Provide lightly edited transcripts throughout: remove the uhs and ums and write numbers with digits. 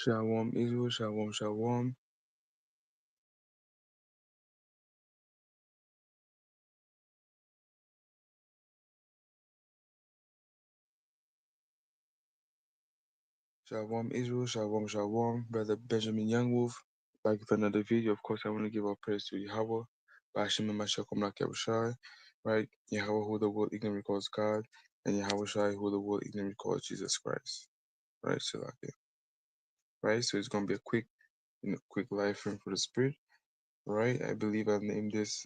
Shalom Israel, shalom, shalom. Shalom Israel, shalom, shalom. Brother Benjamin Youngwolf, back with another video. Of course, I want to give our praise to Yahweh, Bashim and Mashakom Yahushai, right? Yahweh, who the world ignorantly calls God, and Yahweh Shai, who the world ignorantly calls Jesus Christ, right? So, like it, right? So, it's going to be a quick, quick life frame for the Spirit. Right? I believe I've named this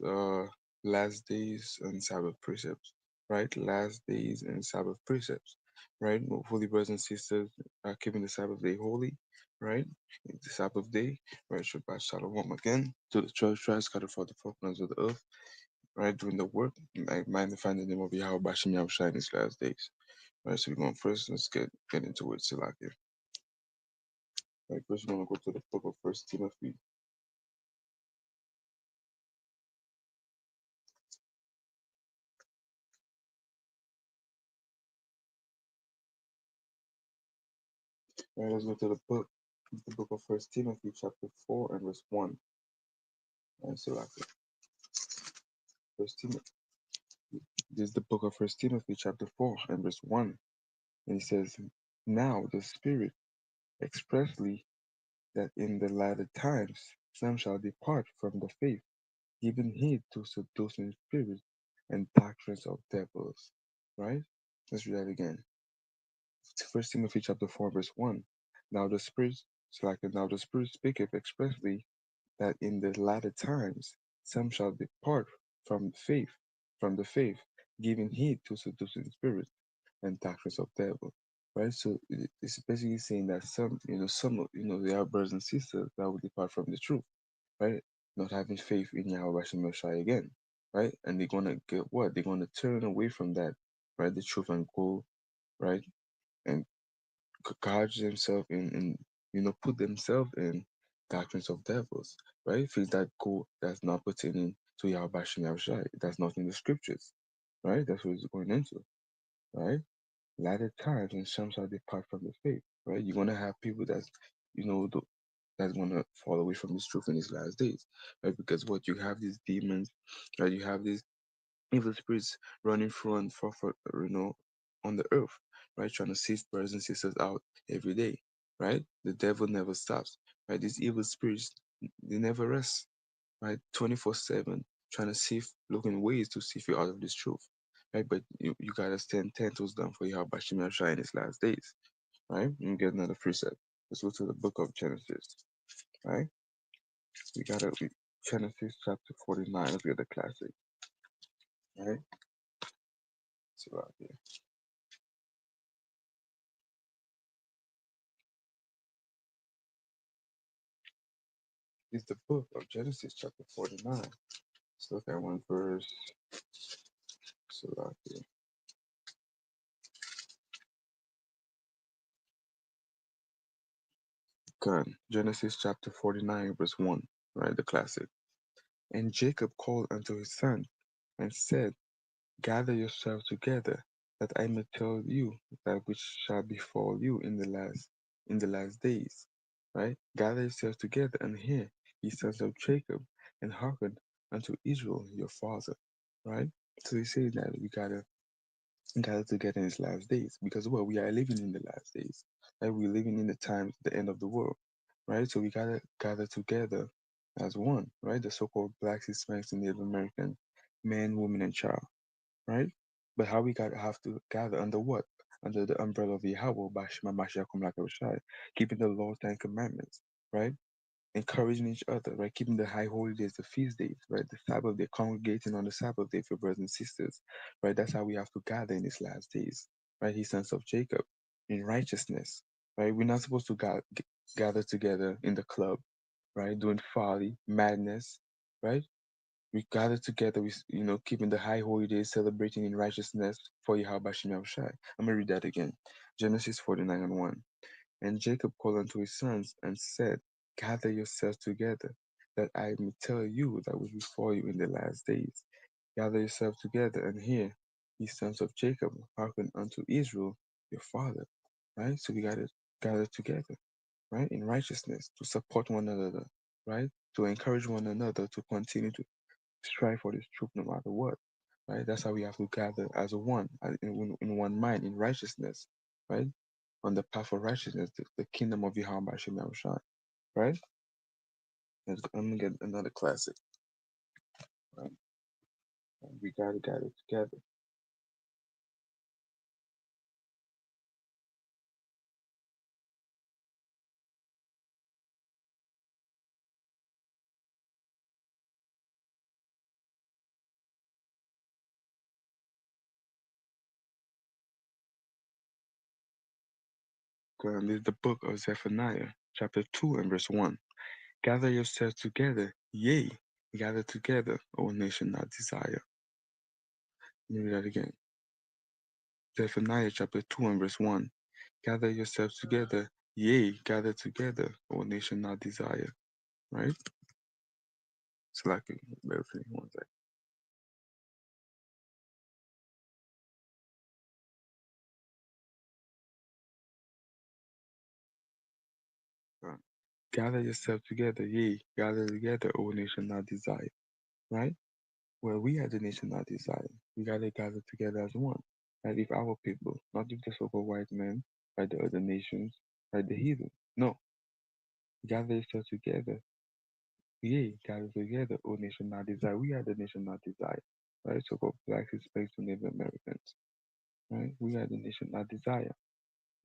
Last Days and Sabbath Precepts, right? Last Days and Sabbath Precepts, right? Holy brothers and sisters are keeping the Sabbath day holy, right? It's the Sabbath day, right? Shabbat Shalom again to the church tribes scattered for the four corners of the earth, right? Doing the work, magnifying the name of Yahweh Bashim Yahushua in these last days, right? So we're going first, let's get into it, Salakia. Right, first we're going to go to the book of First Timothy. Right, let's go to the book of First Timothy, chapter 4 and verse 1. And so after First Timothy, this is the book of First Timothy, chapter 4 and verse 1. And it says, "Now the Spirit expressly that in the latter times some shall depart from the faith, giving heed to seducing spirits and doctrines of devils." Right? Let's read that again. First Timothy chapter 4, verse 1. Now the Spirit, now the Spirit speaketh expressly that in the latter times some shall depart from the faith, giving heed to seducing spirits and doctrines of devil. Right? So it's basically saying that there are brothers and sisters that will depart from the truth, right? Not having faith in Yahweh Shai again, right? And they're gonna get what? They're gonna turn away from that, right? The truth and go, right? And gouge themselves put themselves in doctrines of devils, right? Things that go that's not pertaining to Yahweh Bashim Yahushai. That's not in the scriptures, right? That's what it's going into, right? Latter times and some shall depart from the faith, right? You're gonna have people that's gonna fall away from this truth in these last days, right? Because what you have these demons, right? You have these evil spirits running through and for on the earth, right? Trying to save brothers and sisters out every day, right? The devil never stops, right? These evil spirits, they never rest, right? 24/7, trying to sift, looking ways to sift you out of this truth, right? But you gotta stand 10 toes down for Yahweh Bashim Yahshua in his last days, right? And get another precept. Let's go to the book of Genesis, right? We gotta Genesis chapter 49. Let's get the classic, right? So out here. Is the book of Genesis, chapter 49. Let's look at one verse. So out here. Gun. Genesis chapter 49, verse 1. Right, the classic. And Jacob called unto his son and said, Gather yourselves together, that I may tell you that which shall befall you in the last days. Right? Gather yourselves together and hear, ye sons of Jacob, and hearken unto Israel your father. Right? So he says that we gotta gather together in these last days. Because well, we are living in the last days. Right? We're living in the times, the end of the world. Right? So we gotta gather together as one, right? The so-called blacks, Hispanics, and Native American man, woman, and child, right? But how we gotta have to gather under what? Under the umbrella of Yahweh, Bashma Mashiach Kum Lakashai, keeping the laws and commandments, right? Encouraging each other, right? Keeping the high holy days, the feast days, right? The Sabbath day, congregating on the Sabbath day for brothers and sisters, right? That's how we have to gather in these last days, right? He sons of Jacob in righteousness, right? We're not supposed to gather together in the club, right? Doing folly, madness, right? We gather together, keeping the high holy days, celebrating in righteousness for Yahweh Bashim Yahushai. I'm going to read that again. Genesis 49 and 1. And Jacob called unto his sons and said, Gather yourselves together, that I may tell you that which before you in the last days. Gather yourselves together and hear, ye sons of Jacob, hearken unto Israel, your father. Right? So we got to gather together. right? In righteousness, to support one another, right? To encourage one another to continue to strive for this truth no matter what, right? That's how we have to gather as a one, in one mind, in righteousness, right? On the path of righteousness, the kingdom of Yahweh Hashem Yahushua, right? I'm gonna get another classic, right? We gotta gather together. This is the book of Zephaniah, chapter 2 and verse 1. Gather yourselves together, yea, gather together, O nation not desire. Let me read that again. Zephaniah chapter 2 and verse 1. Gather yourselves together, yea, gather together, O nation not desire. Right? It's like everything. One second. Right. Gather yourselves together, yea, gather together, O nation not desire. Right? Well, we are the nation not desire. We gotta gather together as one. Right? If our people, not if the so-called white men, right, the other nations, right, the heathen. No. Gather yourselves together, yea, gather together, O nation not desire. We are the nation not desire. Right? So-called blacks, Hispanics, and Native Americans. Right? We are the nation not desire.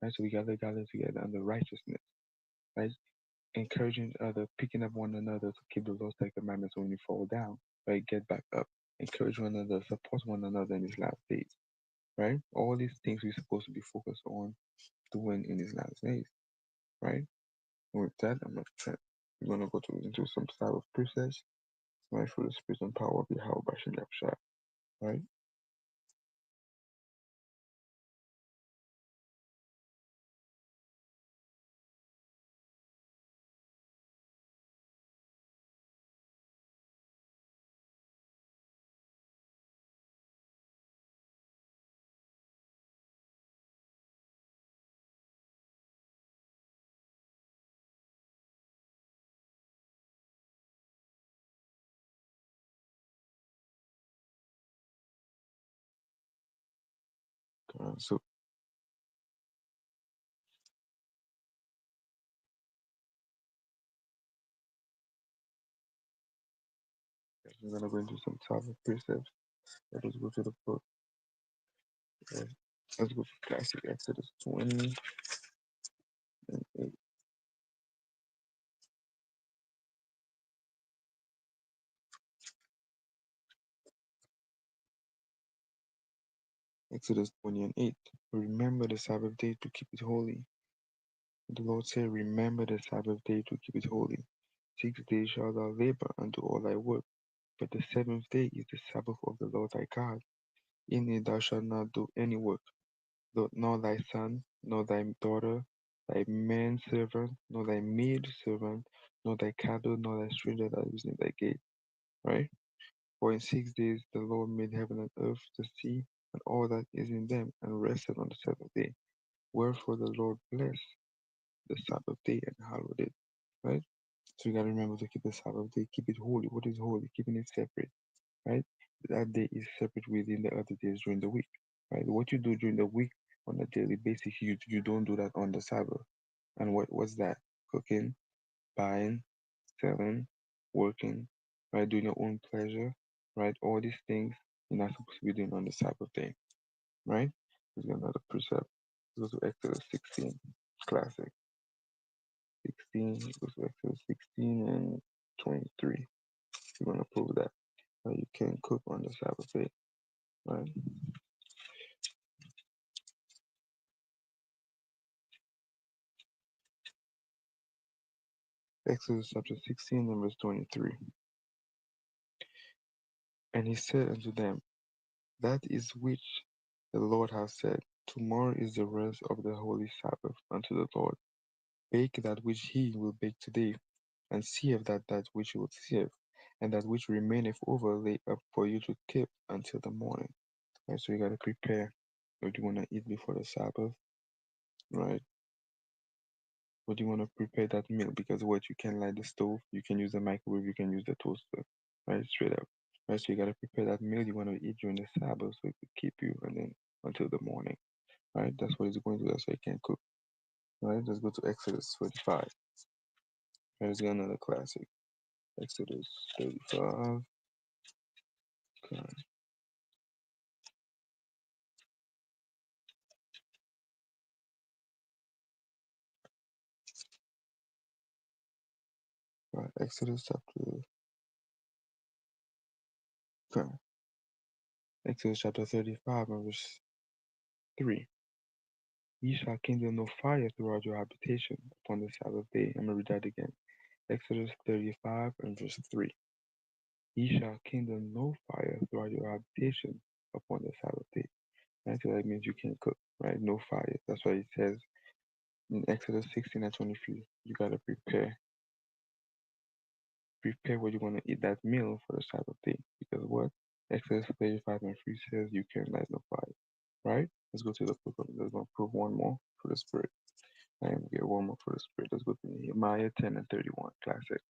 Right? So we gotta gather together under righteousness. Right? Encouraging each other, picking up one another to keep the laws and commandments when you fall down. Right? Get back up. Encourage one another, support one another in these last days. Right? All these things we're supposed to be focused on doing in these last days. Right? And with that, I'm gonna try. We're gonna go into some Sabbath precepts. Right? For the spirit and power of Yahweh Bashem Yahshua. Right? So we're gonna go into some Sabbath precepts. Let us go to the book. Uh, let's go to classic Exodus 20 and 8. Exodus 20 and 8. Remember the Sabbath day to keep it holy. The Lord said, remember the Sabbath day to keep it holy. 6 days shalt thou labor and do all thy work, but the seventh day is the Sabbath of the Lord thy God. In it thou shalt not do any work, nor thy son, nor thy daughter, thy manservant, nor thy maidservant, nor thy cattle, nor thy stranger that is in thy gate. Right? For in 6 days the Lord made heaven and earth, the sea, and all that is in them, and rested on the seventh day. Wherefore the Lord blessed the Sabbath day and hallowed it. Right? So you gotta remember to keep the Sabbath day, keep it holy. What is holy? Keeping it separate. Right? That day is separate within the other days during the week. Right? What you do during the week on a daily basis, you don't do that on the Sabbath. And what's that? Cooking, buying, selling, working, right? Doing your own pleasure, right? All these things you're not supposed to be doing on the Sabbath day, right? There's another precept. Go to Exodus 16, classic. 16, go to Exodus 16 and 23. You're gonna prove that you can cook on the Sabbath day, right? Exodus chapter 16 and verse 23. And he said unto them, that is which the Lord hath said, tomorrow is the rest of the holy Sabbath unto the Lord. Bake that which he will bake today, and sieve that which he will sieve, and that which remaineth over lay up for you to keep until the morning. Right, so you gotta prepare what you wanna eat before the Sabbath, right? What do you want to prepare that meal? Because what you can light the stove, you can use the microwave, you can use the toaster, right? Straight up. Right, so you gotta prepare that meal you want to eat during the Sabbath so it could keep you and then until the morning. Right? That's what he's going to do. That's why he can cook. Right? Let's go to Exodus 45. Here's another classic. Exodus 35. Okay. Right. Exodus chapter. Okay. Exodus chapter 35 and verse 3. Ye shall kindle no fire throughout your habitation upon the Sabbath day. I'm going to read that again. Exodus 35 and verse 3. Ye shall kindle no fire throughout your habitation upon the Sabbath day. Right? So that means you can't cook, right? No fire. That's why it says in Exodus 16 and 23, you got to prepare what you want to eat that meal for the Sabbath day. Because what? Exodus 35 and 3 says you can light no fire. Right? Let's go to the book of, let's go prove one more for the Spirit. I am get one more for the Spirit. Let's go to Nehemiah 10 and 31, classic.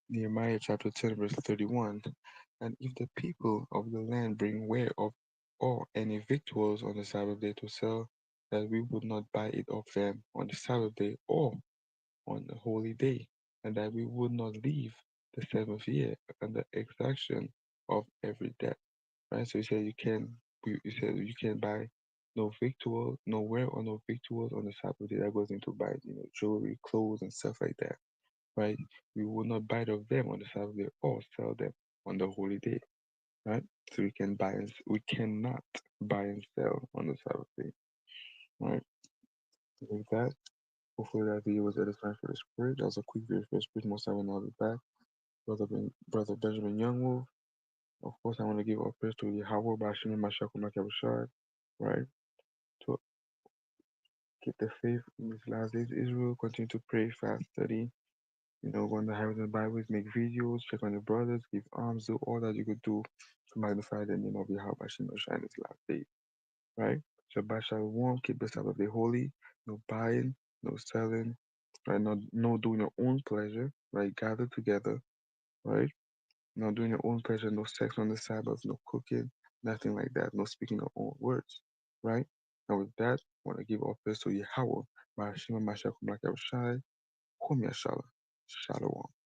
Nehemiah chapter 10, verse 31. And if the people of the land bring ware of or any victuals on the Sabbath day to sell, that we would not buy it of them on the Sabbath day or on the holy day, and that we would not leave the seventh year under exaction of every debt. Right? So you said you said you can buy no victual, nowhere or no victuals on the Sabbath day. That goes into buy, jewelry, clothes, and stuff like that. Right? We will not buy of them on the Sabbath day or sell them on the holy day. Right? So we cannot buy and sell on the Sabbath day. Right? With that, hopefully that video was edifying for the spirit. That was a quick video for the spirit. Most I will now be back. Brother Benjamin Youngwolf. Of course, I want to give all praise to Yahweh Bashim and Mashak Makabashad, right? To keep the faith in these last days. Israel, continue to pray, fast, study, go on the highways and byways, make videos, check on your brothers, give alms, do all that you could do to magnify the name of Yahweh Bashim Mashak in these last days, right? Shabbat Shalom, keep the Sabbath day holy, no buying, no selling, right? No doing your own pleasure, right? Gather together, right? Not doing your own pleasure, no sex on the Sabbath, no cooking, nothing like that, no speaking your own words, right? And with that, I want to give all praise to Yahweh, Ma'ashima Mashakum Shai, Kum Yashala, Shalom.